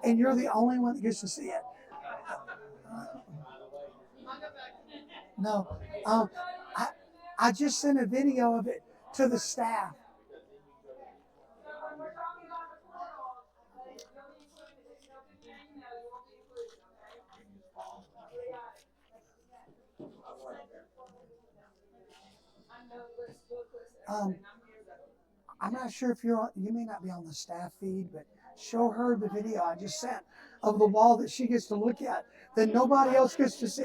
and you're the only one that gets to see it. No, I, I just sent a video of it to the staff. Um, I'm not sure if you may not be on the staff feed, but show her the video I just sent of the wall that she gets to look at that nobody else gets to see.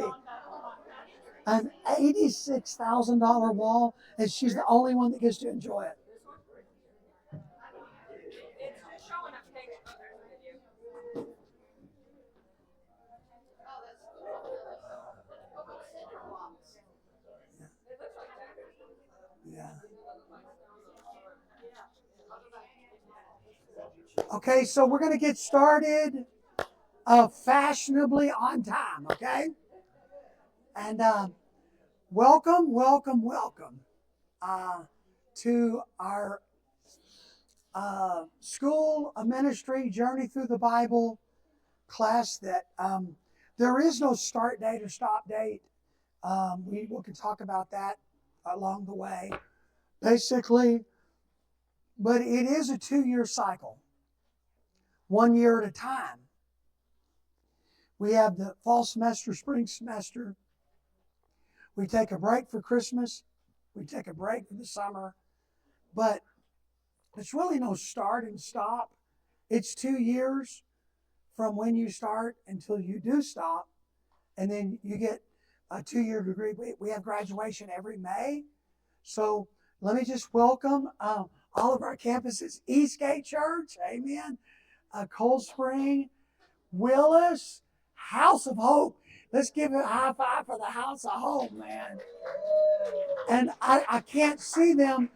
An $86,000 wall, and she's the only one that gets to enjoy it. Yeah. Okay, so we're going to get started fashionably on time, okay? And welcome, welcome, welcome to our School of Ministry Journey Through the Bible class that there is no start date or stop date. We can talk about that along the way, basically. But it is a 2-year cycle, 1 year at a time. We have the fall semester, spring semester. We take a break for Christmas. We take a break for the summer. But it's really no start and stop. It's 2 years from when you start until you do stop. And then you get a 2-year degree. We have graduation every May. So let me just welcome all of our campuses. Eastgate Church, amen. Cold Spring, Willis, House of Hope. Let's give a high five for the House of Hope, man. And I can't see them,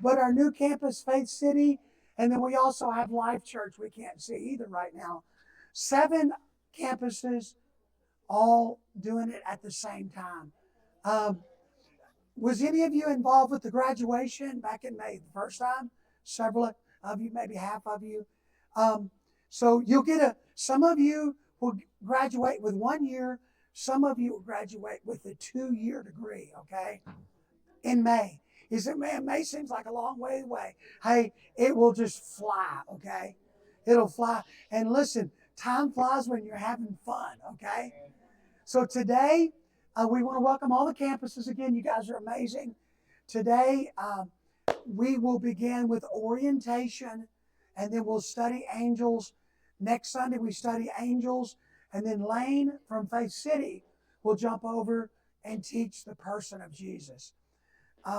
but our new campus, Faith City, and then we also have Life Church we can't see either right now. 7 campuses all doing it at the same time. Was any of you involved with the graduation back in May the first time? Several of you, maybe half of you. So you'll get some of you will graduate with 1 year. Some of you will graduate with a 2-year degree, okay? In May. You say, man, May seems like a long way away. Hey, it will just fly, okay? It'll fly. And listen, time flies when you're having fun, okay? So today, we want to welcome all the campuses again. You guys are amazing. Today, we will begin with orientation, and then we'll study angels. Next Sunday, we study angels. And then Lane from Faith City will jump over and teach the person of Jesus.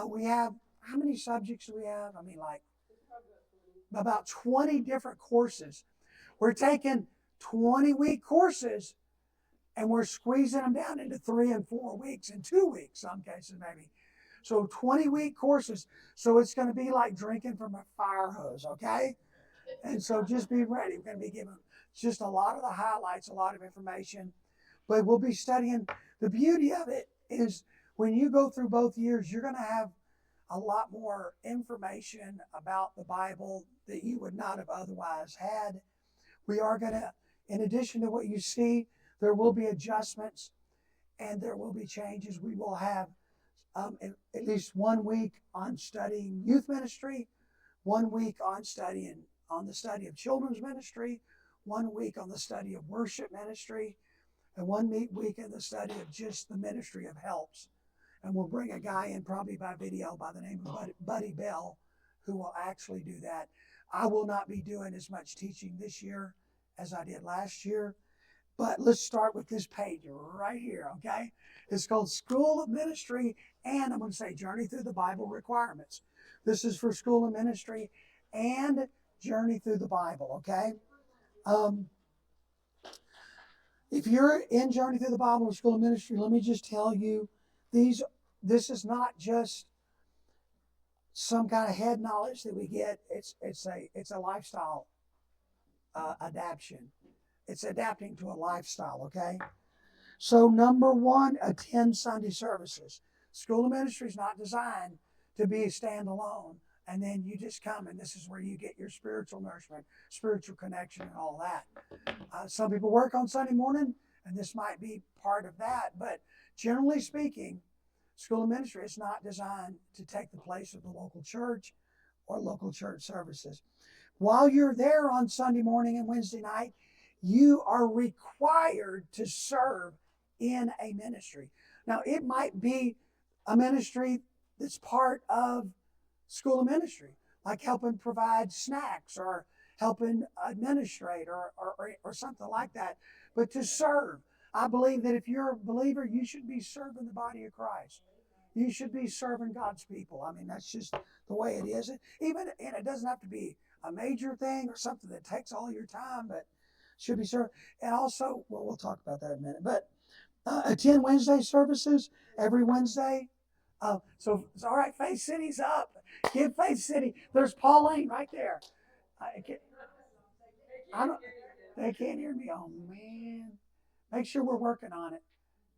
We have, how many subjects do we have? I mean, like about 20 different courses. We're taking 20-week courses and we're squeezing them down into 3 and 4 weeks and 2 weeks, some cases maybe. So 20-week courses. So it's going to be like drinking from a fire hose, okay? And so just be ready. We're going to be giving just a lot of the highlights, a lot of information. But we'll be studying. The beauty of it is when you go through both years, you're going to have a lot more information about the Bible that you would not have otherwise had. We are going to, in addition to what you see, there will be adjustments and there will be changes. We will have at least 1 week on studying youth ministry, 1 week on the study of children's ministry, 1 week on the study of worship ministry, and 1 week in the study of just the ministry of helps. And we'll bring a guy in probably by video by the name of Buddy Bell, who will actually do that. I will not be doing as much teaching this year as I did last year. But let's start with this page right here, okay? It's called School of Ministry, and I'm going to say Journey Through the Bible Requirements. This is for School of Ministry and Journey Through the Bible, okay? If you're in Journey Through the Bible or School of Ministry, let me just tell you, this is not just some kind of head knowledge that we get. It's a lifestyle adaptation. It's adapting to a lifestyle, okay? So number 1, attend Sunday services. School of Ministry is not designed to be a standalone, and then you just come and this is where you get your spiritual nourishment, spiritual connection, and all that. Some people work on Sunday morning, and this might be part of that. But generally speaking, school of ministry is not designed to take the place of the local church or local church services. While you're there on Sunday morning and Wednesday night, you are required to serve in a ministry. Now, it might be a ministry that's part of school of ministry, like helping provide snacks or helping administrate or something like that. But to serve, I believe that if you're a believer, you should be serving the body of Christ. You should be serving God's people. I mean, that's just the way it is. And it doesn't have to be a major thing or something that takes all your time, but should be served. And also, well, we'll talk about that in a minute. But attend Wednesday services every Wednesday. So it's all right. Faith City's up. Give Faith City. There's Pauline right there. I don't. They can't hear me. Oh man. Make sure we're working on it.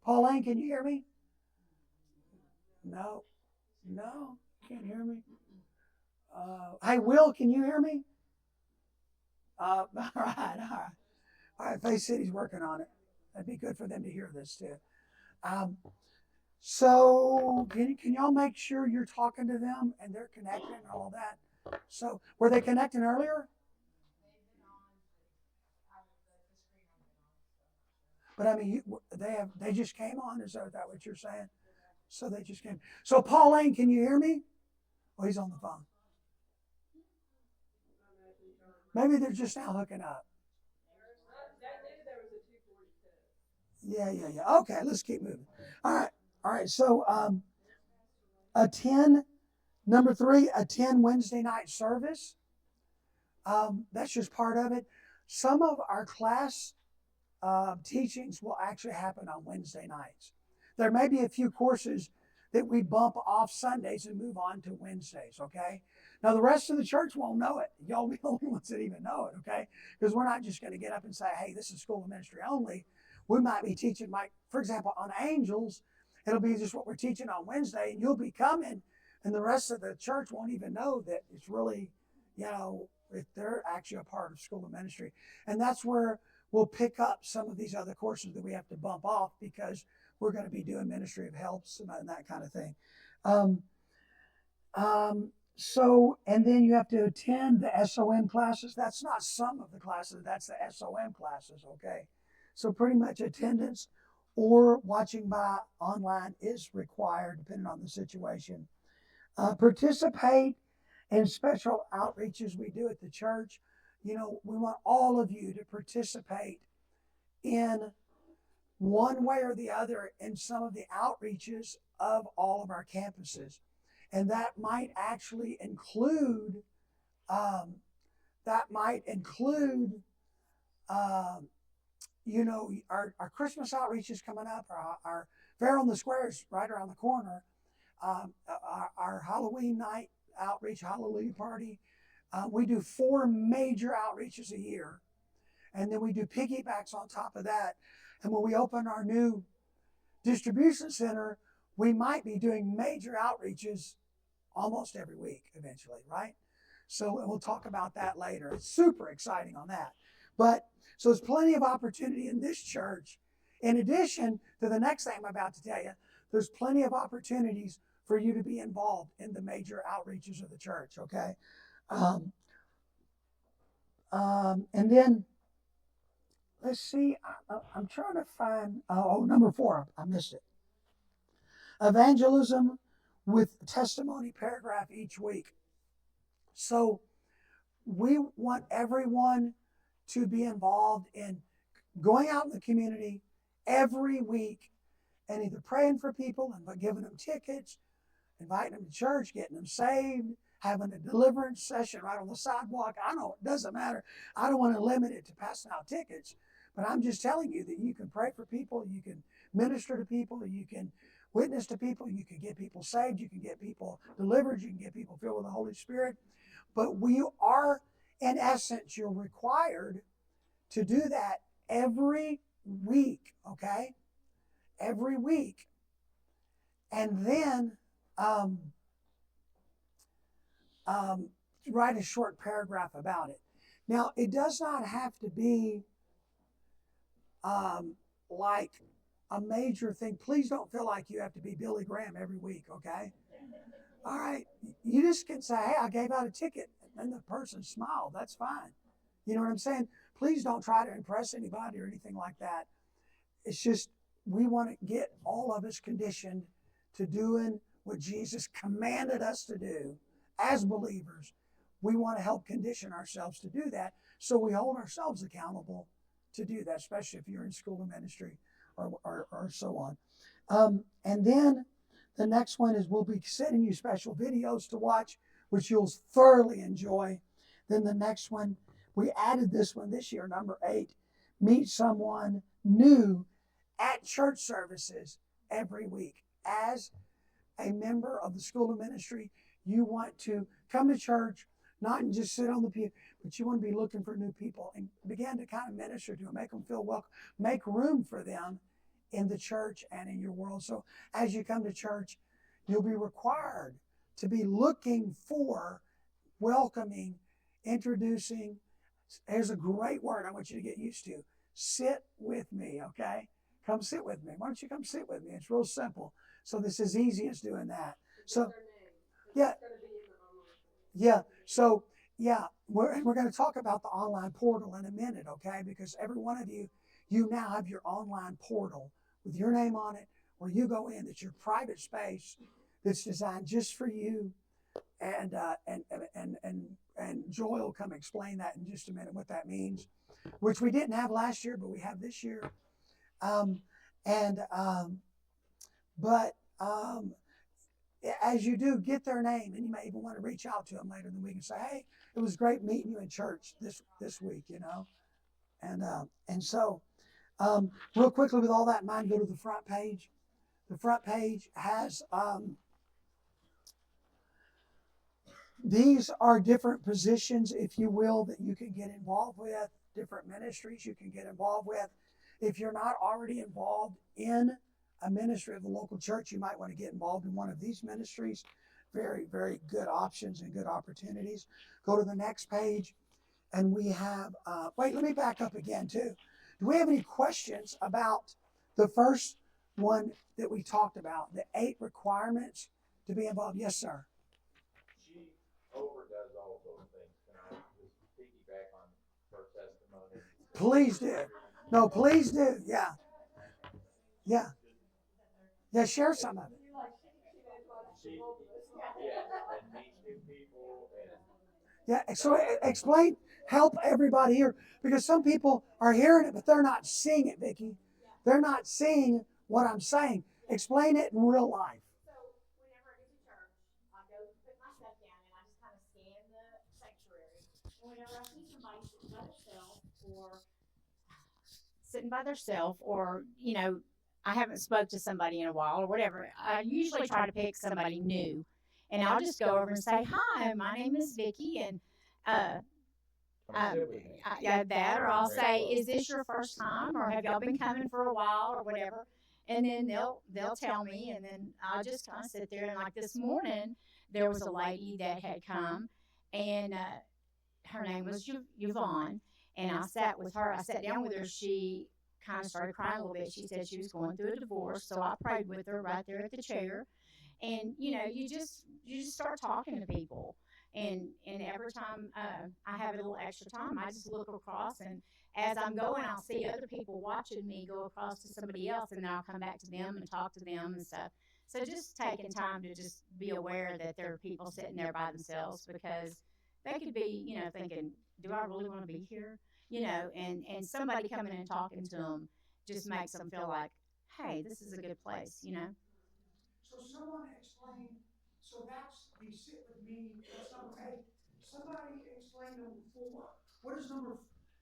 Pauline, can you hear me? No. No. Can't hear me. Hey, Will, can you hear me? All right. All right. Faith City's working on it. That'd be good for them to hear this too. So can y'all make sure you're talking to them and they're connecting and all that? So were they connecting earlier? But I mean, they just came on. Is that what you're saying? So they just came. So Pauline, can you hear me? Oh, he's on the phone. Maybe they're just now hooking up. Yeah. Okay, let's keep moving. All right. So attend number 3. Attend Wednesday night service. That's just part of it. Some of our class teachings will actually happen on Wednesday nights. There may be a few courses that we bump off Sundays and move on to Wednesdays, okay? Now, the rest of the church won't know it. Y'all be the only ones that even know it, okay? Because we're not just going to get up and say, hey, this is school of ministry only. We might be teaching, like, for example, on angels, it'll be just what we're teaching on Wednesday, and you'll be coming, and the rest of the church won't even know that it's really, if they're actually a part of school of ministry. And that's where we'll pick up some of these other courses that we have to bump off because we're going to be doing ministry of helps and that kind of thing. And then you have to attend the SOM classes. That's not some of the classes, that's the SOM classes, okay? So pretty much attendance or watching by online is required depending on the situation. Participate in special outreaches we do at the church. We want all of you to participate in one way or the other in some of the outreaches of all of our campuses. And that might actually include, our Christmas outreach is coming up, our Fair on the Square is right around the corner, our Halloween night outreach, Hallelujah Party. We do 4 major outreaches a year. And then we do piggybacks on top of that. And when we open our new distribution center, we might be doing major outreaches almost every week eventually, right? So we'll talk about that later. It's super exciting on that. But so there's plenty of opportunity in this church. In addition to the next thing I'm about to tell you, there's plenty of opportunities for you to be involved in the major outreaches of the church, okay? And then, let's see, I'm trying to find, number 4, I missed it. Evangelism with testimony paragraph each week. So we want everyone to be involved in going out in the community every week and either praying for people and giving them tickets, inviting them to church, getting them saved, having a deliverance session right on the sidewalk. It doesn't matter. I don't want to limit it to passing out tickets, but I'm just telling you that you can pray for people, you can minister to people, you can witness to people, you can get people saved, you can get people delivered, you can get people filled with the Holy Spirit. But we are, in essence, you're required to do that every week, okay? Every week. And then write a short paragraph about it. Now, it does not have to be um, like a major thing. Please don't feel like you have to be Billy Graham every week, okay? All right. You just can say, hey, I gave out a ticket. And the person smiled. That's fine. You know what I'm saying? Please don't try to impress anybody or anything like that. It's just we want to get all of us conditioned to doing what Jesus commanded us to do as believers. We want to help condition ourselves to do that, so we hold ourselves accountable to do that, especially if you're in school and ministry or so on. And then the next one is we'll be sending you special videos to watch, which you'll thoroughly enjoy. Then the next one, we added this one this year, number 8, meet someone new at church services every week. As a member of the School of Ministry, you want to come to church, not just sit on the pew, but you want to be looking for new people and begin to kind of minister to them, make them feel welcome, make room for them in the church and in your world. So as you come to church, you'll be required to be looking for, welcoming, introducing. Here's a great word I want you to get used to. Sit with me, okay? Come sit with me. Why don't you come sit with me? It's real simple. So this is easy as doing that. So, yeah. Yeah. So, yeah, we're going to talk about the online portal in a minute, okay? Because every one of you, you now have your online portal with your name on it, where you go in. It's your private space that's designed just for you. And Joy will come explain that in just a minute, what that means, which we didn't have last year, but we have this year. But as you do, get their name, and you may even want to reach out to them later in the week and say, "Hey, it was great meeting you in church this week," you know. And so, real quickly, with all that in mind, go to the front page. The front page has these are different positions, if you will, that you can get involved with, different ministries you can get involved with. If you're not already involved in a ministry of the local church, you might want to get involved in one of these ministries. Very, very good options and good opportunities. Go to the next page, and we have, wait, let me back up again too. Do we have any questions about the first one that we talked about, the 8 requirements to be involved? Yes, sir. She overdoes all those things. Can I just piggyback on her testimony? Please do. No, please do. Yeah. Yeah. Yeah, share some of it. And meet new people and Yeah, so explain, help everybody here, because some people are hearing it, but they're not seeing it, Vicki. They're not seeing what I'm saying. Explain it in real life. So whenever I get to church, I go put my stuff down and I just kind of scan the sanctuary. And whenever I see somebody sitting by themselves, or I haven't spoke to somebody in a while or whatever, I usually try to pick somebody new, and I'll just go over and say, "Hi, my name is Vicky," and uh, yeah, that, or I'll say, "Is this your first time, or have y'all been coming for a while, or whatever?" And then they'll tell me, and then I'll just kind of sit there. And like this morning, there was a lady that had come, and her name was Yvonne, and I sat with her. I sat down with her. She kind of started crying a little bit. She said she was going through a divorce, so I prayed with her right there at the chair. And you just start talking to people, and every time I have a little extra time, I just look across, and as I'm going, I'll see other people watching me go across to somebody else, and then I'll come back to them and talk to them and stuff. So just taking time to just be aware that there are people sitting there by themselves, because they could be, thinking, "Do I really want to be here?" And somebody coming and talking to them just makes them feel like, "Hey, this is a good place." So someone explain, so that's, you sit with me, that's number 8. Somebody explain number 4. What is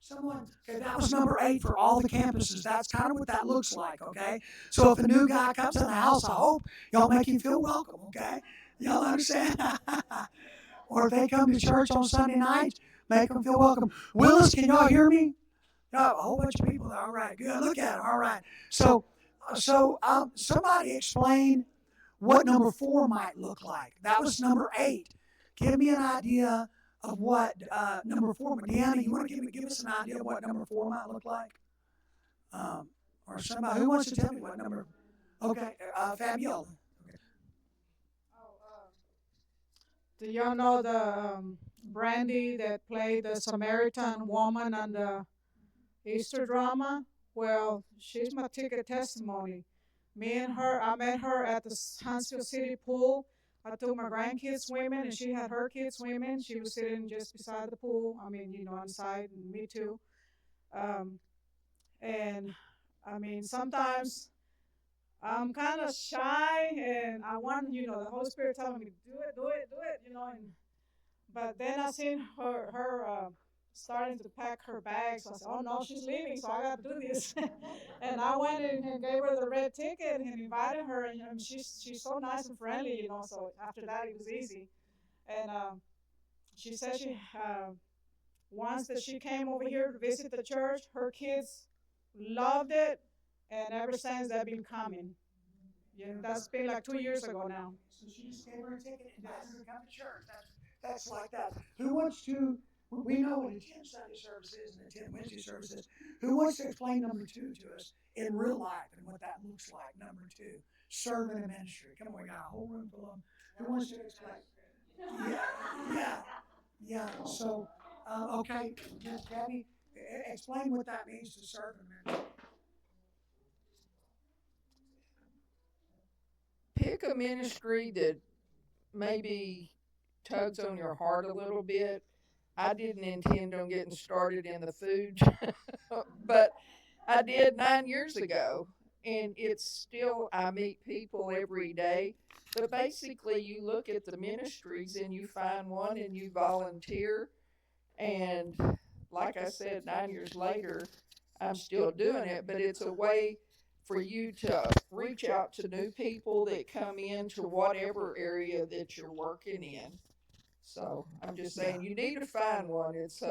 someone, okay, that was number 8 for all the campuses. That's kind of what that looks like, okay? So if a new guy comes in the house, I hope y'all make him feel welcome, okay? Y'all understand? Or if they come to church on Sunday night, make them feel welcome. Willis, can y'all hear me? No, a whole bunch of people. All right, good. Look at it. All right. So somebody explain what number 4 might look like. That was number 8. Give me an idea of what number 4. Deanna, you want to give us an idea of what number 4 might look like? Or somebody who wants to tell me what number? Okay, Fabiola. Okay. Do y'all know the Brandy that played the Samaritan woman on the Easter drama? Well, she's my ticket testimony. Me and her, I met her at the Huntsville City pool. I took my grandkids swimming, and she had her kids swimming. She was sitting just beside the pool. I mean, on the side, and me too. Um, and I mean, sometimes I'm kind of shy, and I want, the Holy Spirit telling me, do it, do it, do it, but then I seen her starting to pack her bags. So I said, oh no, she's leaving, so I got to do this. And I went in and gave her the red ticket and invited her. And she's so nice and friendly, So after that, it was easy. And she said once that she came over here to visit the church, her kids loved it, and ever since they've been coming. Yeah, that's been like 2 years ago now. So she just gave her a ticket and asked her to come to church. That's like that. Who wants to? We know what attend Sunday services and attend Wednesday services. Who wants to explain number two to us in real life and what that looks like? Number two, serve in a ministry. Come on, we got a whole room full of them. Who wants to explain? Yeah. So, okay, Gabby, explain what that means to serve in a ministry. Pick a ministry that maybe tugs on your heart a little bit. I didn't intend on getting started in the food, but I did 9 years ago. And it's still, I meet people every day. But basically, you look at the ministries and you find one and you volunteer. And like I said, 9 years later, I'm still doing it, but it's a way for you to reach out to new people that come into whatever area that you're working in. So I'm just saying, you need to find one. It's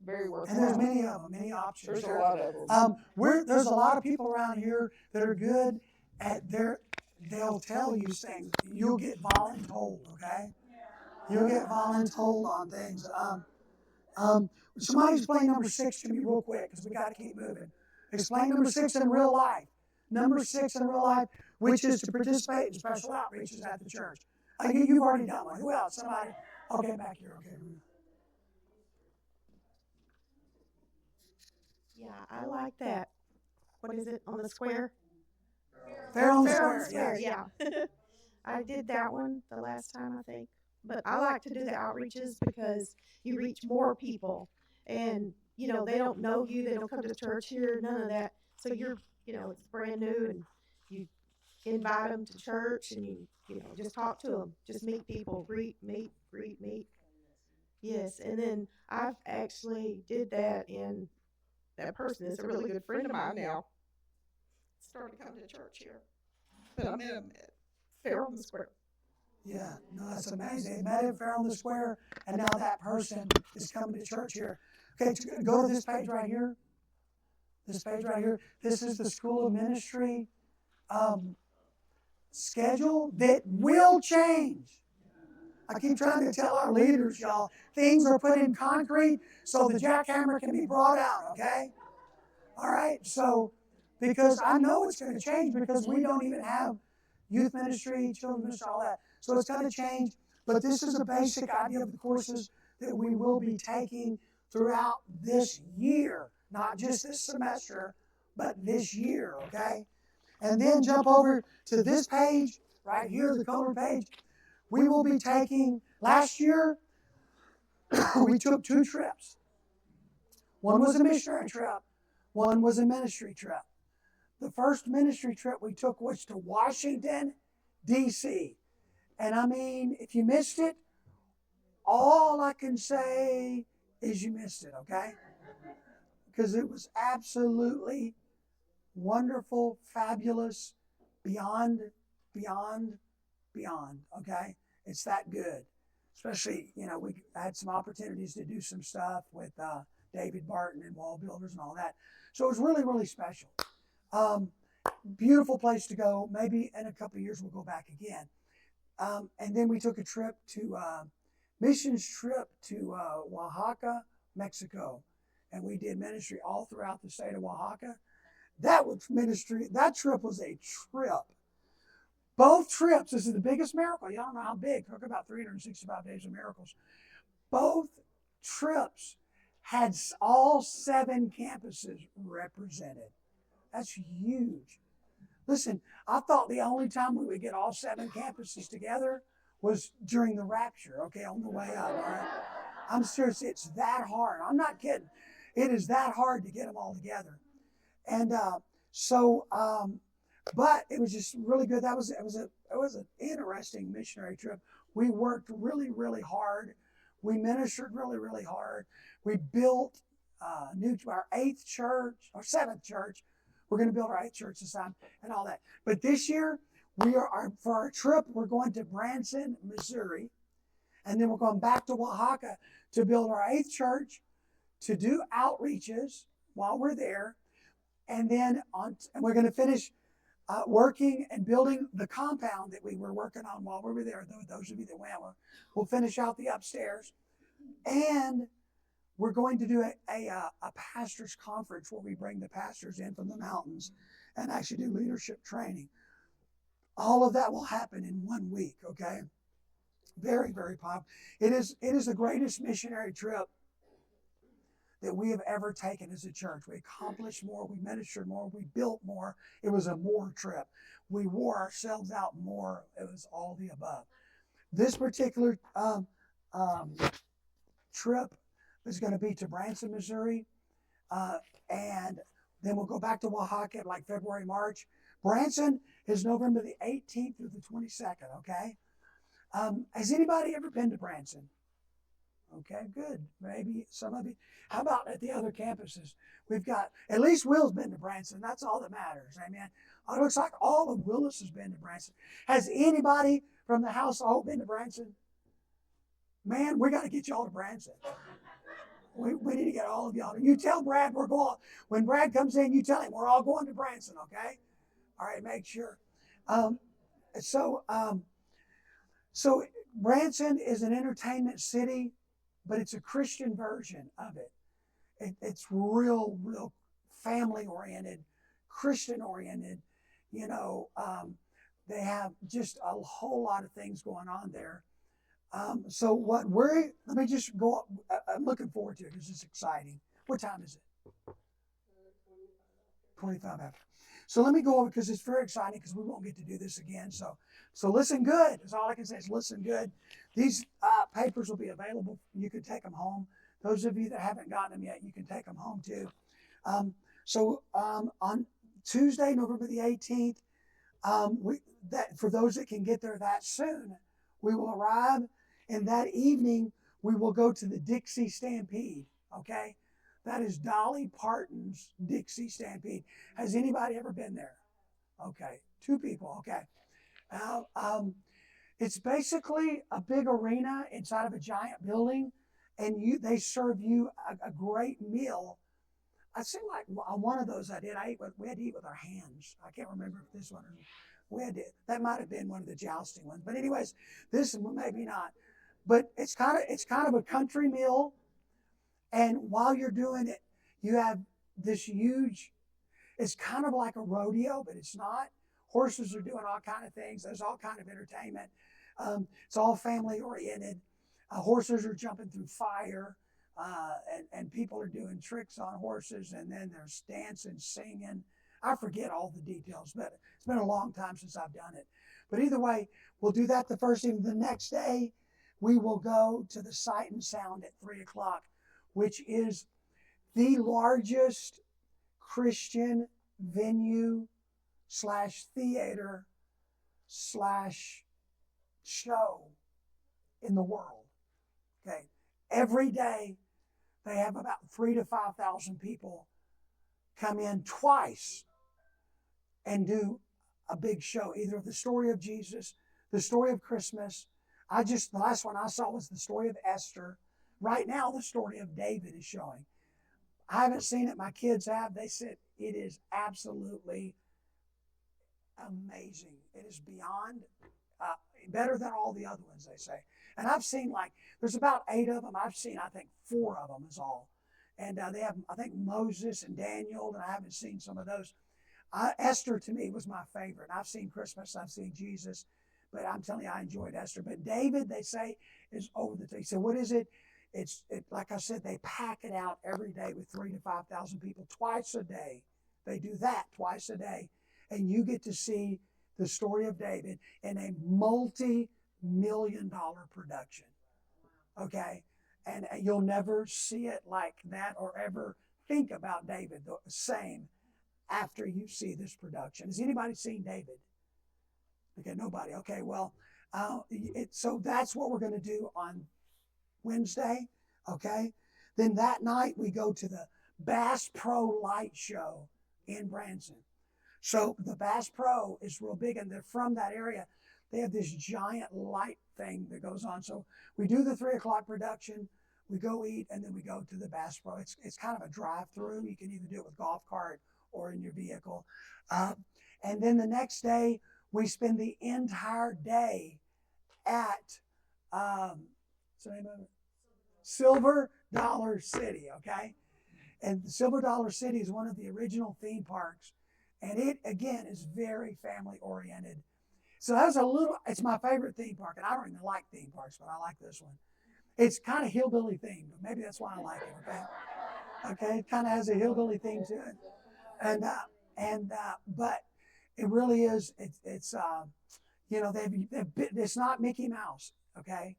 very worthwhile. And there's many of them, many options. There's a lot of them. There's a lot of people around here that are good at they'll tell you things. You'll get voluntold, okay? You'll get voluntold on things. Somebody explain number 6 to me real quick, because we got to keep moving. Explain number 6 in real life. Number 6 in real life, which is to participate in special outreaches at the church. You've already done one. Who else? Somebody? Okay, back here. Okay. Yeah, I like that. What is it, on the square? Fair on the Fair on the square, square, yeah. I did that one the last time, I think. But I like to do the outreaches because you reach more people. And, they don't know you, they don't come to church here, none of that. So you're, it's brand new, and you invite them to church, and you just talk to them. Just meet people, meet. Yes, and then I've actually did that, and that person is a really good friend of mine now. Started coming to church here. But I met him at Fair on the Square. Yeah, no, that's amazing. They met him fair on the square, and now that person is coming to church here. Okay, go to this page right here. This page right here. This is the School of Ministry schedule that will change. I keep trying to tell our leaders, y'all, things are put in concrete so the jackhammer can be brought out, okay? All right, so, because I know it's going to change, because we don't even have youth ministry, children's ministry, all that. So it's going to change, but this is a basic idea of the courses that we will be taking throughout this year, not just this semester, but this year, okay? And then jump over to this page, right here, the color page. We will be taking, last year, we took 2 trips. One was a missionary trip, one was a ministry trip. The first ministry trip we took was to Washington, D.C. And I mean, if you missed it, all I can say is you missed it, okay? Because it was absolutely wonderful, fabulous, beyond, okay? It's that good. Especially, we had some opportunities to do some stuff with David Barton and Wall Builders and all that. So it was really, really special. Beautiful place to go. Maybe in a couple of years we'll go back again. And then we took a trip to, missions trip to Oaxaca, Mexico. And we did ministry all throughout the state of Oaxaca. That was ministry. That trip was a trip. Both trips, this is the biggest miracle. Y'all don't know how big. Talk about 365 days of miracles. Both trips had all 7 campuses represented. That's huge. Listen, I thought the only time we would get all 7 campuses together was during the rapture, okay, on the way up, all right? I'm serious, it's that hard. I'm not kidding. It is that hard to get them all together. And but it was just really good. It was an interesting missionary trip. We worked really, really hard. We ministered really, really hard. We built our 8th church, or 7th church. We're going to build our 8th church this time and all that. But this year, for our trip, we're going to Branson, Missouri. And then we're going back to Oaxaca to build our 8th church, to do outreaches while we're there. And then we're going to finish working and building the compound that we were working on while we were there. Those of you that went, we'll finish out the upstairs. And we're going to do a pastor's conference where we bring the pastors in from the mountains and actually do leadership training. All of that will happen in 1 week, okay? Very, very powerful. It is the greatest missionary trip that we have ever taken as a church. We accomplished more, we ministered more, we built more. It was a more trip. We wore ourselves out more. It was all the above. This particular trip is going to be to Branson, Missouri, and then we'll go back to Oaxaca like February, March. Branson is November the 18th through the 22nd, okay? Has anybody ever been to Branson? Okay, good. Maybe some of you. How about at the other campuses? We've got, at least Will's been to Branson. That's all that matters. Amen. It looks like all of Willis has been to Branson. Has anybody from the House of Hope been to Branson? Man, we got to get y'all to Branson. We need to get all of y'all. You tell Brad we're going. When Brad comes in, you tell him we're all going to Branson, okay? All right, make sure. So Branson is an entertainment city, but it's a Christian version of it. It's real family-oriented, Christian-oriented. You know, they have just a whole lot of things going on there. Let me just go up. I'm looking forward to it because it's exciting. What time is it? 25 after. So let me go over because it's very exciting because we won't get to do this again. So listen good. That's all I can say is listen good. These papers will be available. You can take them home. Those of you that haven't gotten them yet, you can take them home too. On Tuesday, November the 18th, for those that can get there that soon, we will arrive, and that evening we will go to the Dixie Stampede. Okay, that is Dolly Parton's Dixie Stampede. Has anybody ever been there? Okay, 2 people. Okay. It's basically a big arena inside of a giant building, and they serve you a great meal. I seem like on one of those we had to eat with our hands. I can't remember if this one or that might have been one of the jousting ones. But anyways, this one maybe not. But it's kind of a country meal, and while you're doing it, you have this huge. It's kind of like a rodeo, but it's not. Horses are doing all kind of things. There's all kind of entertainment. It's all family oriented. Horses are jumping through fire, and people are doing tricks on horses, and then there's dancing, singing. I forget all the details, but it's been a long time since I've done it. But either way, we'll do that the first evening. The next day, we will go to the Sight and Sound at 3 o'clock, which is the largest Christian venue / theater / show in the world. Okay, every day they have about 3,000 to 5,000 people come in twice and do a big show, either the story of Jesus, the story of Christmas. The last one I saw was the story of Esther. Right now, the story of David is showing. I haven't seen it. My kids have. They said it is absolutely amazing. It is beyond better than all the other ones, they say. And I've seen there's about 8 of them. I've seen, I think, 4 of them is all. And they have, I think, Moses and Daniel, and I haven't seen some of those. Esther to me was my favorite. I've seen Christmas, I've seen Jesus, but I'm telling you, I enjoyed Esther. But David, they say, is over the top. So what is it? Like I said, they pack it out every day with 3,000 to 5,000 people twice a day. They do that twice a day, and you get to see the story of David in a multi-million-dollar production. Okay, and you'll never see it like that or ever think about David the same after you see this production. Has anybody seen David? Okay, nobody. Okay, well, so that's what we're going to do on Wednesday. Okay, then that night we go to the Bass Pro Light Show in Branson. So the Bass Pro is real big, and they're from that area. They have this giant light thing that goes on. So we do the 3 o'clock production, we go eat, and then we go to the Bass Pro. It's kind of a drive-through. You can either do it with golf cart or in your vehicle. And then the next day, we spend the entire day at what's the name of it? Silver Dollar City, okay? And Silver Dollar City is one of the original theme parks. And it, again, is very family oriented. So it's my favorite theme park. And I don't even like theme parks, but I like this one. It's kind of hillbilly themed. Maybe that's why I like it, okay? Okay, it kind of has a hillbilly theme to it. But it really is, it's not Mickey Mouse, okay?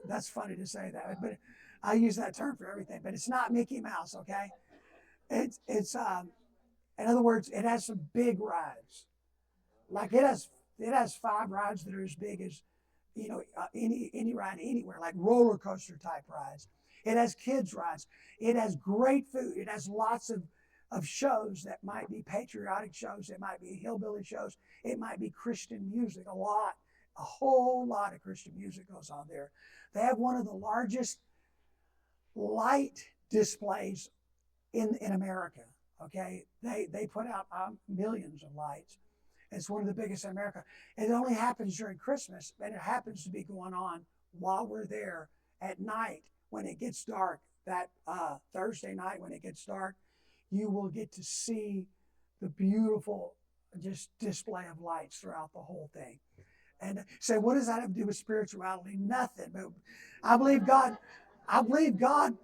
That's funny to say that, but I use that term for everything, but it's not Mickey Mouse, okay? It's in other words, it has some big rides. Like it has 5 rides that are as big as, any ride anywhere, like roller coaster type rides. It has kids rides. It has great food. It has lots of shows that might be patriotic shows. It might be hillbilly shows. It might be Christian music. A whole lot of Christian music goes on there. They have one of the largest light displays in America. Okay, they put out millions of lights. It's one of the biggest in America. It only happens during Christmas, and it happens to be going on while we're there at night when it gets dark. That Thursday night when it gets dark, you will get to see the beautiful just display of lights throughout the whole thing. And say, what does that have to do with spirituality? Nothing. But I believe God. I believe God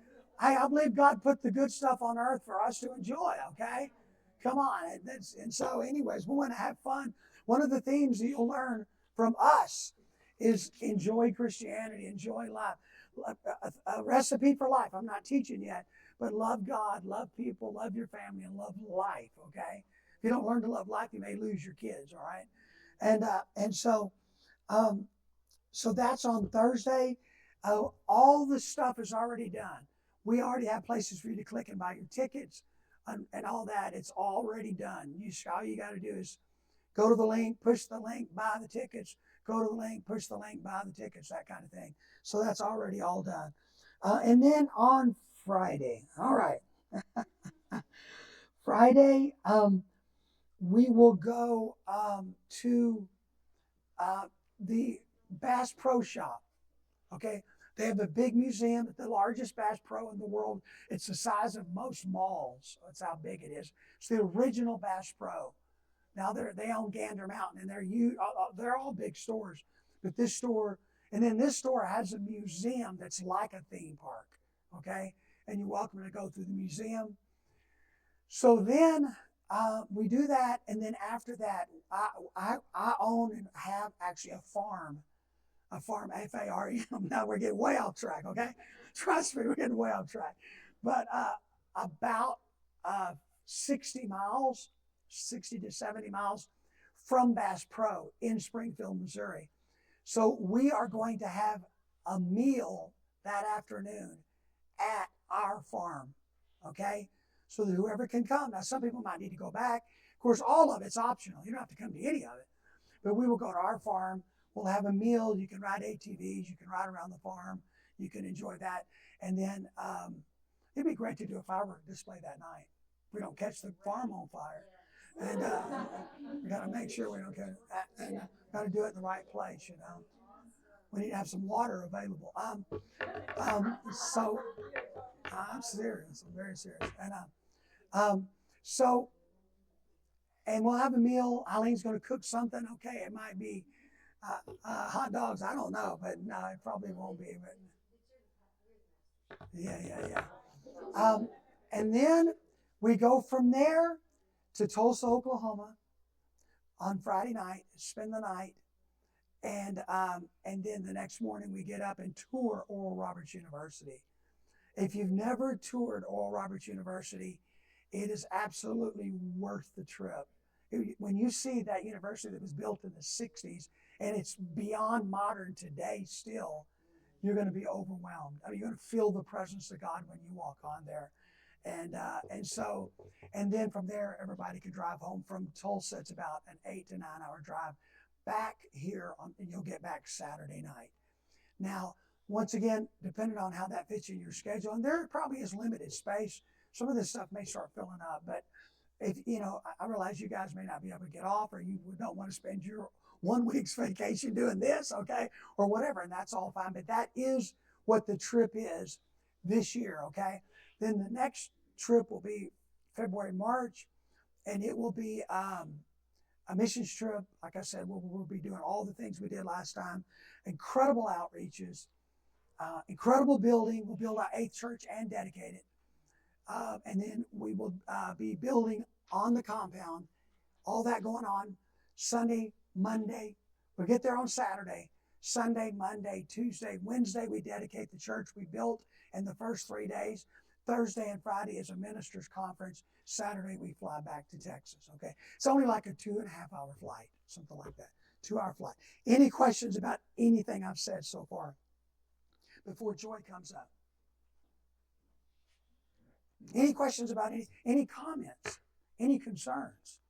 put the good stuff on earth for us to enjoy. Okay, come on. And so, anyways, we want to have fun. One of the themes that you'll learn from us is enjoy Christianity, enjoy life, a recipe for life. I'm not teaching yet, but love God, love people, love your family, and love life. Okay, if you don't learn to love life, you may lose your kids. All right, and so that's on Thursday. All the stuff is already done. We already have places for you to click and buy your tickets and all that. It's already done. All you got to do is go to the link, push the link, buy the tickets. Go to the link, push the link, buy the tickets, that kind of thing. So that's already all done. And then on Friday, all right. Friday, we will go to the Bass Pro Shop. Okay, they have a big museum, the largest Bass Pro in the world. It's the size of most malls. That's how big it is. It's the original Bass Pro. Now they own Gander Mountain, and they're all big stores. But this store has a museum that's like a theme park. Okay, and you're welcome to go through the museum. So then we do that, and then after that, I own and have actually a farm, F-A-R-M. Now we're getting way off track, okay? Trust me, we're getting way off track. But about 60 to 70 miles from Bass Pro in Springfield, Missouri. So we are going to have a meal that afternoon at our farm, okay? So that whoever can come. Now, some people might need to go back. Of course, all of it's optional. You don't have to come to any of it. But we will go to our farm. We'll have a meal. You can ride ATVs. You can ride around the farm. You can enjoy that. And then it'd be great to do a firework display that night. We don't catch the farm on fire. And we got to make sure we don't catch it. And got to do it in the right place, We need to have some water available. So I'm serious. I'm very serious. And and we'll have a meal. Eileen's going to cook something. Okay, it might be hot dogs. I don't know, but no, it probably won't be. But yeah. And then we go from there to Tulsa, Oklahoma on Friday night, spend the night, and then the next morning we get up and tour Oral Roberts University. If you've never toured Oral Roberts University, it is absolutely worth the trip. When you see that university that was built in the 60s and it's beyond modern today still, you're going to be overwhelmed. I mean, you're going to feel the presence of God when you walk on there. And then from there, everybody can drive home from Tulsa. It's about an 8 to 9 hour drive back here, and you'll get back Saturday night. Now, once again, depending on how that fits in your schedule, and there probably is limited space. Some of this stuff may start filling up, but if I realize you guys may not be able to get off, or you don't want to spend your 1 week's vacation doing this, okay, or whatever, and that's all fine. But that is what the trip is this year, okay. Then the next trip will be February, March, and it will be a missions trip. Like I said, we'll be doing all the things we did last time. Incredible outreaches, incredible building. We'll build our 8th church and dedicate it. And then we will be building on the compound, all that going on Sunday, Monday. We'll get there on Saturday. Sunday, Monday, Tuesday, Wednesday, we dedicate the church we built in the first 3 days. Thursday and Friday is a ministers' conference. Saturday, we fly back to Texas, okay? It's only like a 2.5 hour flight, something like that, 2 hour flight. Any questions about anything I've said so far before Joy comes up? Any questions about any comments, any concerns,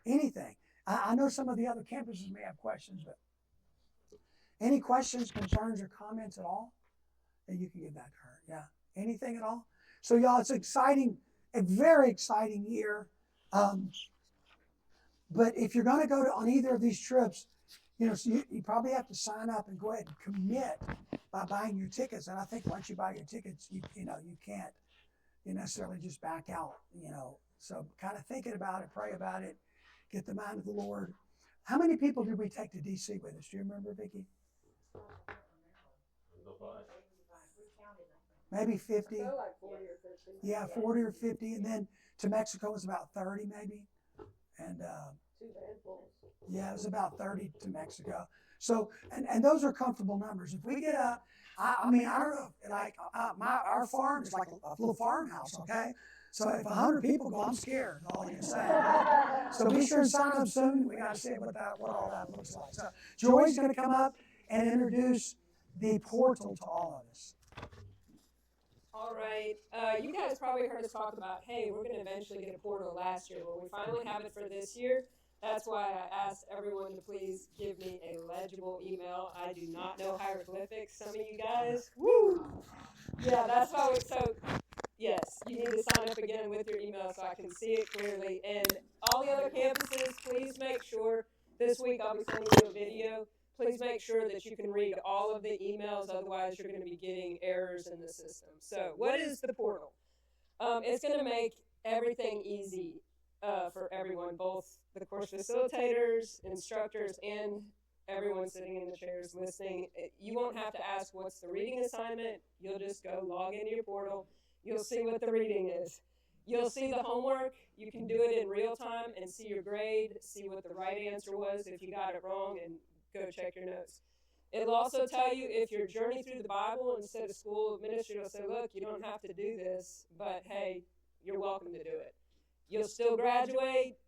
anything? I know some of the other campuses may have questions, but any questions, concerns, or comments at all? And you can give that to her. Yeah, anything at all? So y'all, it's exciting, a very exciting year. But if you're going to go on either of these trips, so you probably have to sign up and go ahead and commit by buying your tickets. And I think once you buy your tickets, you can't necessarily just back out. So kind of thinking about it, pray about it, get the mind of the Lord. How many people did we take to DC with us? Do you remember, Vicki? Maybe 50. So like 40 or 50. Yeah, 40 or 50. And then to Mexico was about 30 maybe. And 2 handfuls. yeah, it was about 30 to Mexico. So, and those are comfortable numbers. If we get up, I mean, I don't know, like our farm is like a little farmhouse, okay? So if 100 people go, I'm scared, all I can say. So be sure and sign up soon. We got to see what all that looks like. So Joy's going to come up and introduce the portal to all of us. All right. You guys probably heard us talk about, hey, we're going to eventually get a portal last year. Well, we finally have it for this year. That's why I asked everyone to please give me a legible email. I do not know hieroglyphics, some of you guys. Woo! Yeah, that's why yes, you need to sign up again with your email so I can see it clearly. And all the other campuses, please make sure, this week I'll be sending you a video. Please make sure that you can read all of the emails, otherwise you're going to be getting errors in the system. So what is the portal? It's going to make everything easy for everyone, both the course facilitators, instructors, and everyone sitting in the chairs listening. You won't have to ask what's the reading assignment. You'll just go log into your portal. You'll see what the reading is. You'll see the homework. You can do it in real time and see your grade, see what the right answer was if you got it wrong, and go check your notes. It'll also tell you if your journey through the Bible instead of school ministry will say, look, you don't have to do this, but hey, you're welcome to do it. You'll still graduate.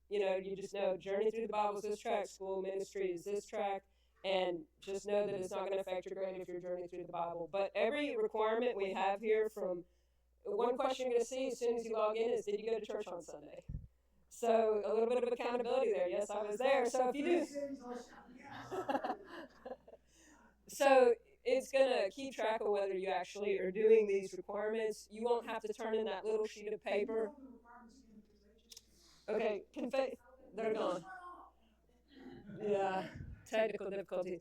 You just know journey through the Bible is this track, school ministry is this track, and just know that it's not going to affect your grade if you're journey through the Bible. But every requirement we have here, from one question you're going to see as soon as you log in is, did you go to church on Sunday? So a little bit of accountability there. Yes, I was there. So if you do. So it's going to keep track of whether you actually are doing these requirements. You won't have to turn in that little sheet of paper. Okay, they're gone. Yeah, technical difficulties.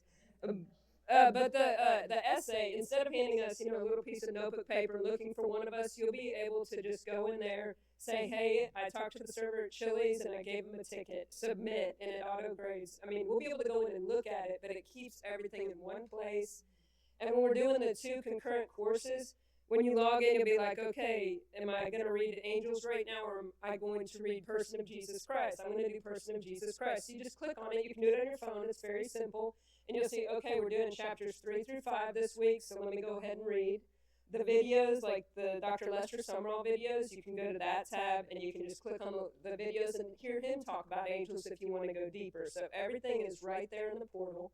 But the essay, instead of handing us, a little piece of notebook paper and looking for one of us, you'll be able to just go in there, say, hey, I talked to the server at Chili's and I gave him a ticket, submit, and it auto grades. I mean, we'll be able to go in and look at it, but it keeps everything in one place. And when we're doing the 2 concurrent courses, when you log in, you'll be like, okay, am I going to read Angels right now, or am I going to read Person of Jesus Christ? I'm going to do Person of Jesus Christ. So you just click on it. You can do it on your phone. It's very simple. And you'll see, okay, we're doing chapters 3 through 5 this week, so let me go ahead and read. The videos, like the Dr. Lester Summerall videos, you can go to that tab, and you can just click on the videos and hear him talk about angels if you want to go deeper. So everything is right there in the portal.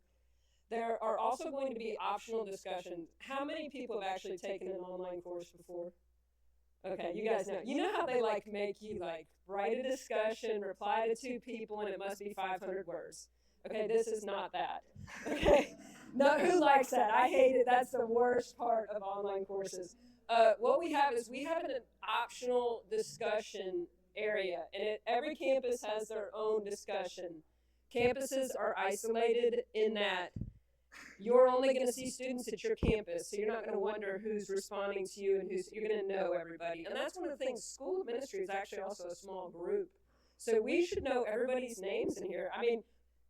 There are also going to be optional discussions. How many people have actually taken an online course before? Okay, you guys know. You know how they make you write a discussion, reply to 2 people, and it must be 500 words. Okay, this is not that. Okay, no, who likes that? I hate it. That's the worst part of online courses. What we have is an optional discussion area, and every campus has their own discussion. Campuses are isolated in that you're only going to see students at your campus, so you're not going to wonder who's responding to you and you're going to know everybody. And that's one of the things. School of ministry is actually also a small group, so we should know everybody's names in here. I mean,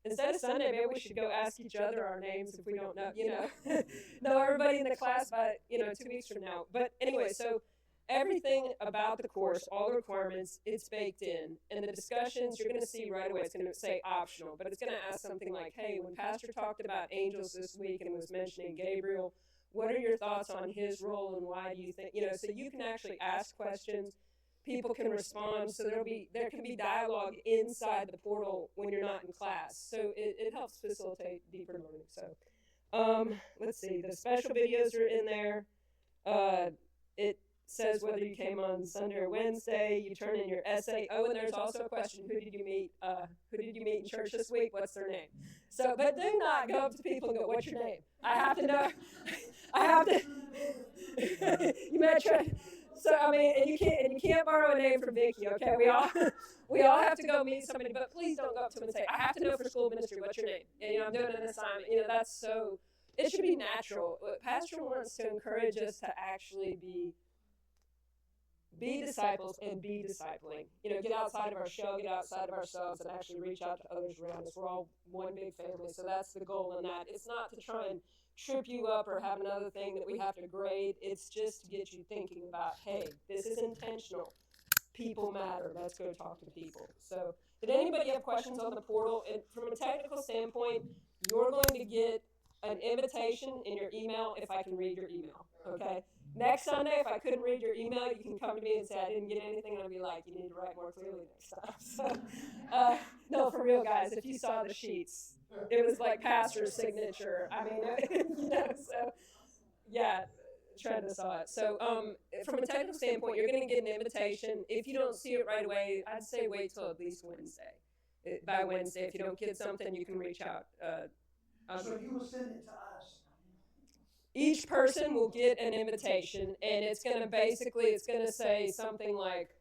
instead of Sunday, maybe we should go ask each other our names if we don't know, know everybody in the class by 2 weeks from now. But anyway, so everything about the course, all the requirements, it's baked in. And the discussions, you're going to see right away, it's going to say optional, but it's going to ask something like, hey, when Pastor talked about angels this week and was mentioning Gabriel, what are your thoughts on his role and why do you think, so you can actually ask questions. People can respond, so there can be dialogue inside the portal when you're not in class. So it helps facilitate deeper learning. So let's see, the special videos are in there. It says whether you came on Sunday or Wednesday. You turn in your essay. Oh, and there's also a question: who did you meet? Who did you meet in church this week? What's their name? So, but do not go up to people and go, "What's your name?" I have to know. I have to. You met. So I mean, and you can't borrow a name from Vicky. Okay, we all have to go meet somebody, but please don't go up to them and say, "I have to know for school ministry. What's your name?" And I'm doing an assignment. That's so. It should be natural. Pastor wants to encourage us to actually be disciples and be discipling. Get outside of our shell, get outside of ourselves, and actually reach out to others around us. We're all one big family, so that's the goal in that. It's not to try and trip you up or have another thing that we have to grade. It's just to get you thinking about, hey, this is intentional. People matter. Let's go talk to people. So did anybody have questions on the portal? And from a technical standpoint, you're going to get an invitation in your email if I can read your email, okay? Next Sunday, if I couldn't read your email, you can come to me and say I didn't get anything, and I'll be like, you need to write more clearly next time. So, no, for real, guys, if you saw the sheets, it was like pastor's signature. I mean, so, yeah, Trenda saw it. So, from a technical standpoint, you're going to get an invitation. If you don't see it right away, I'd say wait till at least Wednesday. By Wednesday, if you don't get something, you can reach out. So you will send it to us. Each person will get an invitation, and it's going to say something like,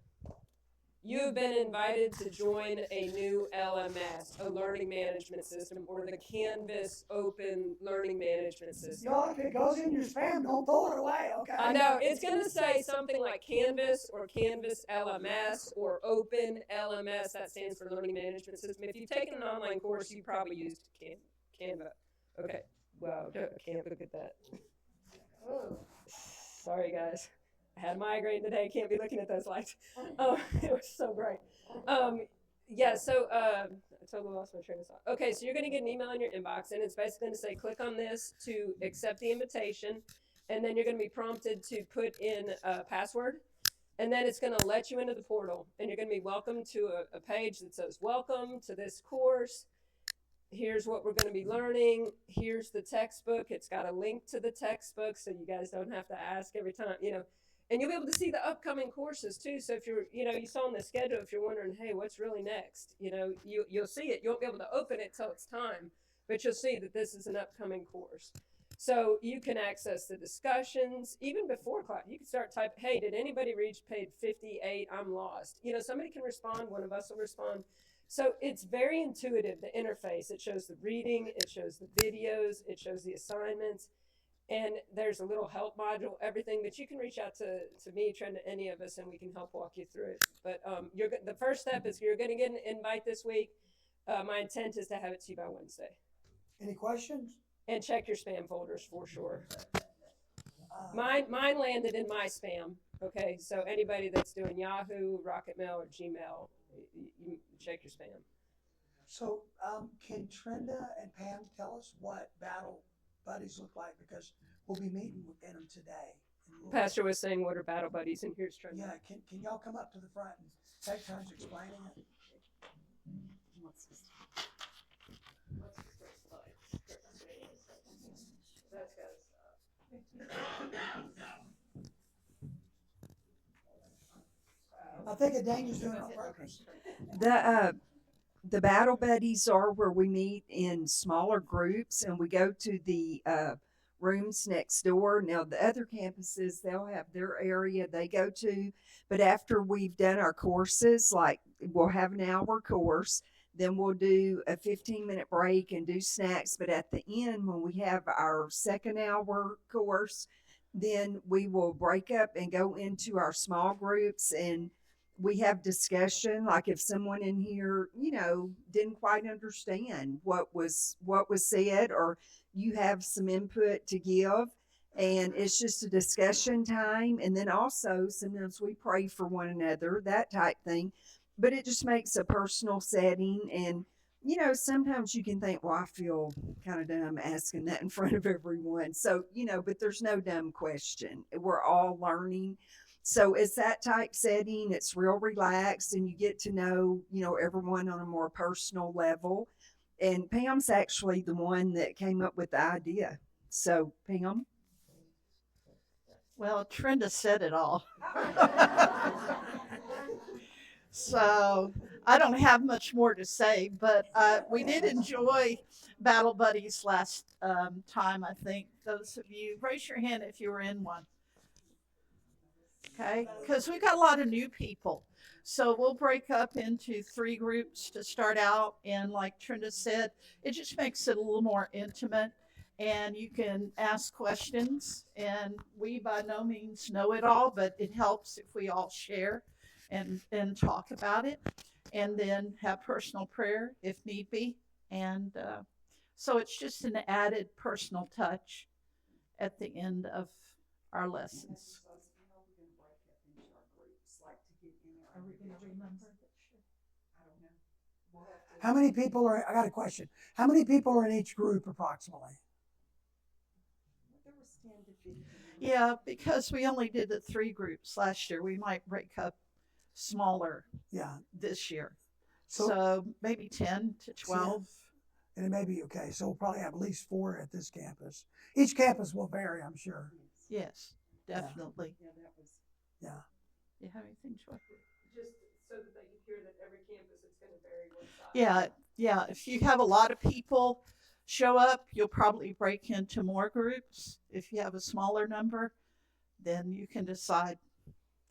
you have been invited to join a new LMS, a learning management system, or the Canvas Open Learning Management System. Y'all, if it goes in your spam, don't throw it away, okay? I know, it's going to say something like Canvas or Canvas LMS or Open LMS, that stands for Learning Management System. If you've taken an online course, you probably used Canva. Okay. Wow, I can't look at that. Oh, sorry, guys. I had a migraine today. Can't be looking at those lights. It was so bright. Yeah, so I totally lost my train of thought. Okay, so you're going to get an email in your inbox, and it's basically going to say, click on this to accept the invitation, and then you're going to be prompted to put in a password, and then it's going to let you into the portal, and you're going to be welcomed to a page that says, welcome to this course. Here's what we're going to be learning. Here's the textbook. It's got a link to the textbook, so you guys don't have to ask every time, And you'll be able to see the upcoming courses too. So if you're, you saw on the schedule, if you're wondering, hey, what's really next? You'll see it. You won't be able to open it till it's time, but you'll see that this is an upcoming course. So you can access the discussions even before class. You can start typing, hey, did anybody reach page 58? I'm lost. Somebody can respond. One of us will respond. So it's very intuitive, the interface. It shows the reading, it shows the videos, it shows the assignments, and there's a little help module, everything. But you can reach out to me, Trent, any of us, and we can help walk you through it. But the first step is you're going to get an invite this week. My intent is to have it to you by Wednesday. Any questions? And check your spam folders for sure. Mine landed in my spam. Okay, so anybody that's doing Yahoo, Rocket Mail, or Gmail, you check your spam. So, can Trenda and Pam tell us what Battle Buddies look like? Because we'll be meeting with them today. Pastor was saying, "What are Battle Buddies?" And here's Trenda. Yeah, can y'all come up to the front and take turns explaining it? I think Daniel's doing it on purpose. The battle buddies are where we meet in smaller groups and we go to the rooms next door. Now the other campuses, they'll have their area they go to, but after we've done our courses, like we'll have an hour course, then we'll do a 15-minute break and do snacks. But at the end, when we have our second hour course, then we will break up and go into our small groups and we have discussion. Like if someone in here, didn't quite understand what was said, or you have some input to give, and it's just a discussion time. And then also sometimes we pray for one another, that type thing. But it just makes a personal setting. And sometimes you can think, well, I feel kind of dumb asking that in front of everyone. So, but there's no dumb question. We're all learning. So it's that type setting. It's real relaxed and you get to know, everyone on a more personal level. And Pam's actually the one that came up with the idea. So, Pam? Well, Trenda said it all. So I don't have much more to say, but we did enjoy Battle Buddies last time, I think. Those of you, raise your hand if you were in one. Okay, because we got a lot of new people. So we'll break up into 3 groups to start out. And like Trenda said, it just makes it a little more intimate. And you can ask questions. And we by no means know it all, but it helps if we all share and talk about it, and then have personal prayer if need be. And so it's just an added personal touch at the end of our lessons. Are we going to remember that? I don't know. How many people I got a question. How many people are in each group approximately? Yeah, because we only did the 3 groups last year. We might break up smaller this year. So maybe 10 to 12. And it may be okay. So we'll probably have at least 4 at this campus. Each campus will vary, I'm sure. Yes, definitely. Yeah. You have anything, Joy? Just so that they can hear that every campus is going to vary one size. Yeah. If you have a lot of people show up, you'll probably break into more groups. If you have a smaller number, then you can decide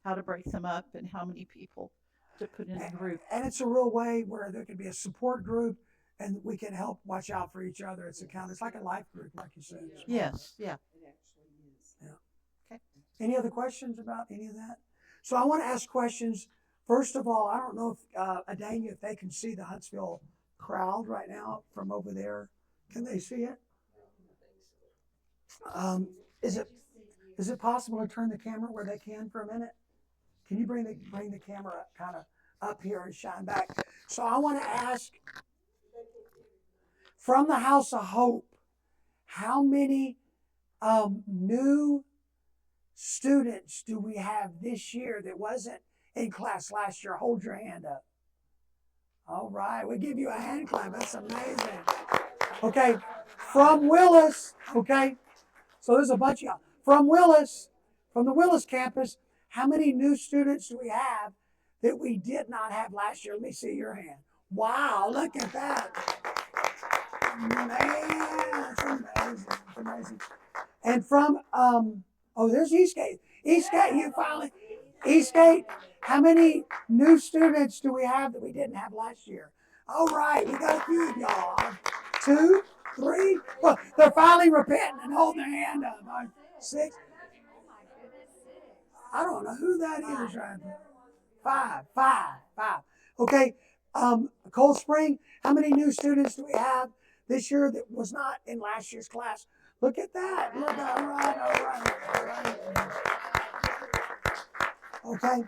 how to break them up and how many people to put in a group. And it's a real way where there can be a support group and we can help watch out for each other. It's like a life group, like you said. Yes, yeah. It actually is. Yeah. Okay. Any other questions about any of that? So I want to ask questions. First of all, I don't know if Adania, if they can see the Huntsville crowd right now from over there. Can they see it? Is it possible to turn the camera where they can for a minute? Can you bring the camera kind of up here and shine back? So I want to ask, from the House of Hope, how many new students do we have this year that wasn't in class last year? Hold your hand up. All right, we give you a hand clap. That's amazing. Okay, from Willis. Okay, so there's a bunch of y'all from Willis, from the Willis campus. How many new students do we have that we did not have last year? Let me see your hand. Wow, look at that. Man, that's amazing. That's amazing. And from, there's Eastgate. Eastgate, you finally, Eastgate, how many new students do we have that we didn't have last year? All right, we got a few of y'all. 2, 3. Well, they're finally repenting and holding their hand up. 6. I don't know who that is right there. 5. Okay. Cold Spring, how many new students do we have this year that was not in last year's class? Look at that. Look, all right. Okay.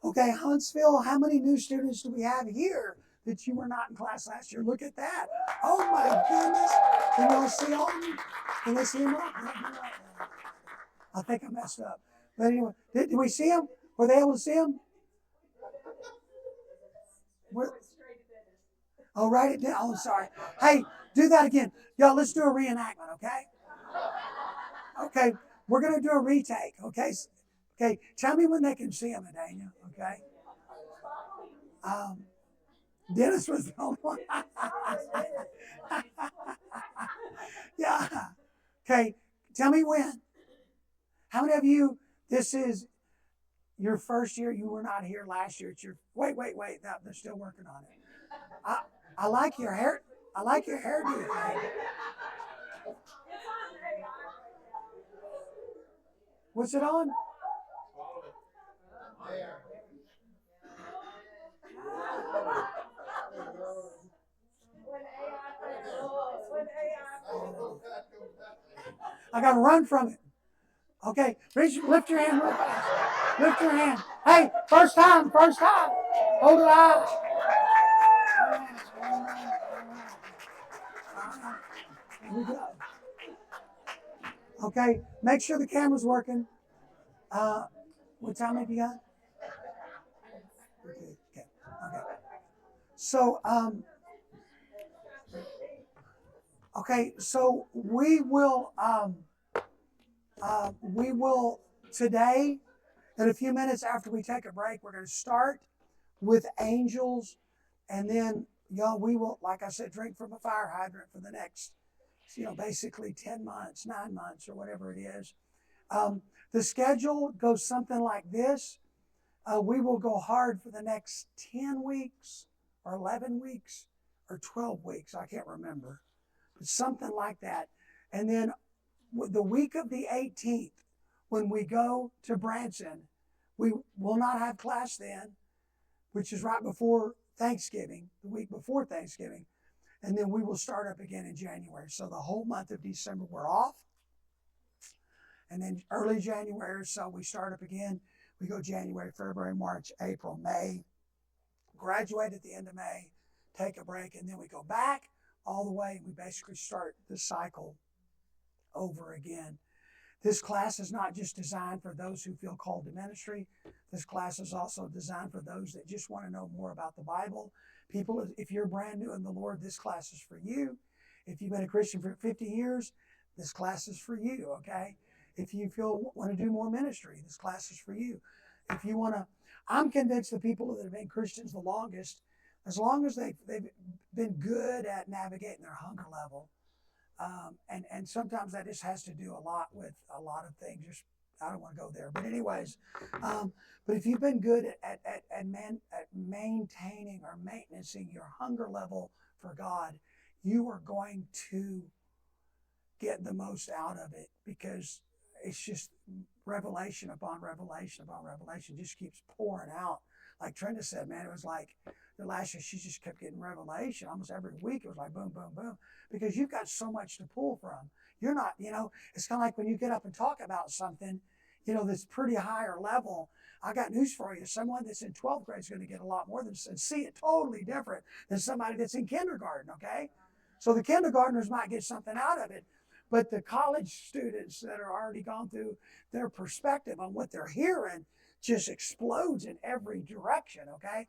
Okay, Huntsville, how many new students do we have here that you were not in class last year? Look at that. Oh my goodness. Can y'all see all of them? Can they see them all? I think I messed up. But anyway, did we see them? Were they able to see them? Oh, write it down. Oh, sorry. Hey, do that again. Y'all, let's do a reenactment, okay? Okay, we're going to do a retake, okay? Okay, tell me when they can see them, Daniel, okay? Dennis was the only one. Yeah. Okay, tell me when. How many of you, this is your first year, you were not here last year. It's your, wait. No, they're still working on it. I like your hair. I like your hairdo. What's it on? I got to run from it. Okay, lift your hand real fast. Lift your hand. Hey, first time. Hold it out. Here we go. Okay, make sure the camera's working. What time have you got? Okay. So, so we will today, in a few minutes after we take a break, we're going to start with angels, and then y'all, we will, like I said, drink from a fire hydrant for the next, basically 10 months, 9 months, or whatever it is. The schedule goes something like this. We will go hard for the next 10 weeks, or 11 weeks, or 12 weeks. I can't remember, but something like that. And then the week of the 18th, when we go to Branson, we will not have class then, which is right before Thanksgiving, the week before Thanksgiving. And then we will start up again in January. So the whole month of December, we're off. And then early January, so we start up again. We go January, February, March, April, May, graduate at the end of May, take a break, and then we go back all the way. We basically start the cycle over again. This class is not just designed for those who feel called to ministry. This class is also designed for those that just want to know more about the Bible. People, if you're brand new in the Lord, this class is for you. If you've been a Christian for 50 years, this class is for you, okay? If you want to do more ministry, this class is for you. If you want to, I'm convinced the people that have been Christians the longest, as long as they've been good at navigating their hunger level, and sometimes that just has to do a lot with a lot of things. Just I don't want to go there, but anyways, but if you've been good at maintaining or maintaining your hunger level for God, you are going to get the most out of it, because it's just revelation upon revelation upon revelation just keeps pouring out. Like Trenda said, man, it was like the last year she just kept getting revelation. Almost every week it was like boom, boom, boom. Because you've got so much to pull from. You're not, it's kind of like when you get up and talk about something, that's pretty higher level. I got news for you. Someone that's in 12th grade is going to get a lot more than, and see it totally different than somebody that's in kindergarten, okay? So the kindergartners might get something out of it, but the college students that are already gone through, their perspective on what they're hearing just explodes in every direction, okay?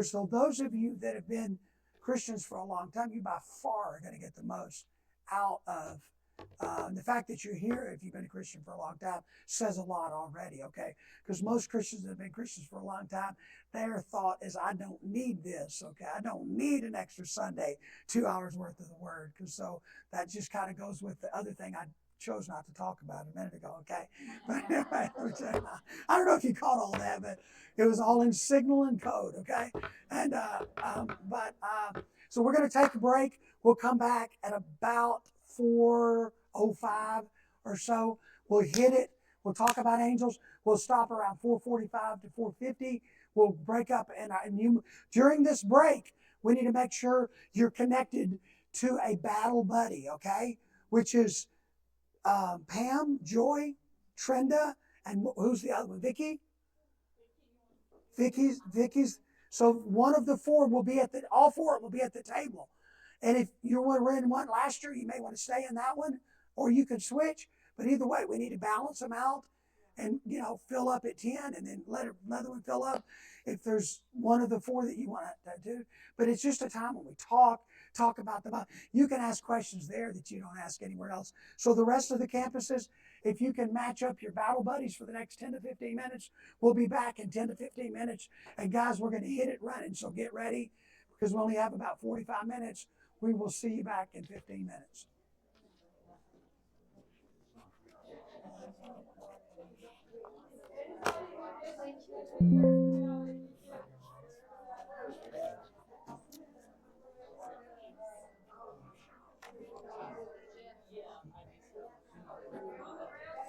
So those of you that have been Christians for a long time, you by far are going to get the most out of the fact that you're here. If you've been a Christian for a long time, says a lot already, okay? Because most Christians that have been Christians for a long time, their thought is, I don't need this, okay? I don't need an extra Sunday, 2 hours worth of the Word, because so that just kind of goes with the other thing I chose not to talk about it a minute ago, okay? But anyway, let me tell you, I don't know if you caught all that, but it was all in signal and code, okay? And so we're going to take a break. We'll come back at about 4:05 or so. We'll hit it. We'll talk about angels. We'll stop around 4:45 to 4:50. We'll break up, and during this break, we need to make sure you're connected to a battle buddy, okay? Which is Pam, Joy, Trenda, and who's the other one? Vicky? Vicky's. So one of the four will be all four will be at the table. And if you were in one last year, you may want to stay in that one, or you could switch. But either way, we need to balance them out and, fill up at 10 and then let another one fill up if there's one of the four that you want to do. But it's just a time when we talk about the Bible. You can ask questions there that you don't ask anywhere else. So the rest of the campuses, if you can match up your battle buddies for the next 10 to 15 minutes, we'll be back in 10 to 15 minutes. And guys, we're going to hit it running. So get ready because we only have about 45 minutes. We will see you back in 15 minutes.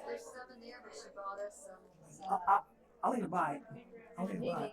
There's some in there, but she bought us some. I'll eat a bite. I'll eat a bite.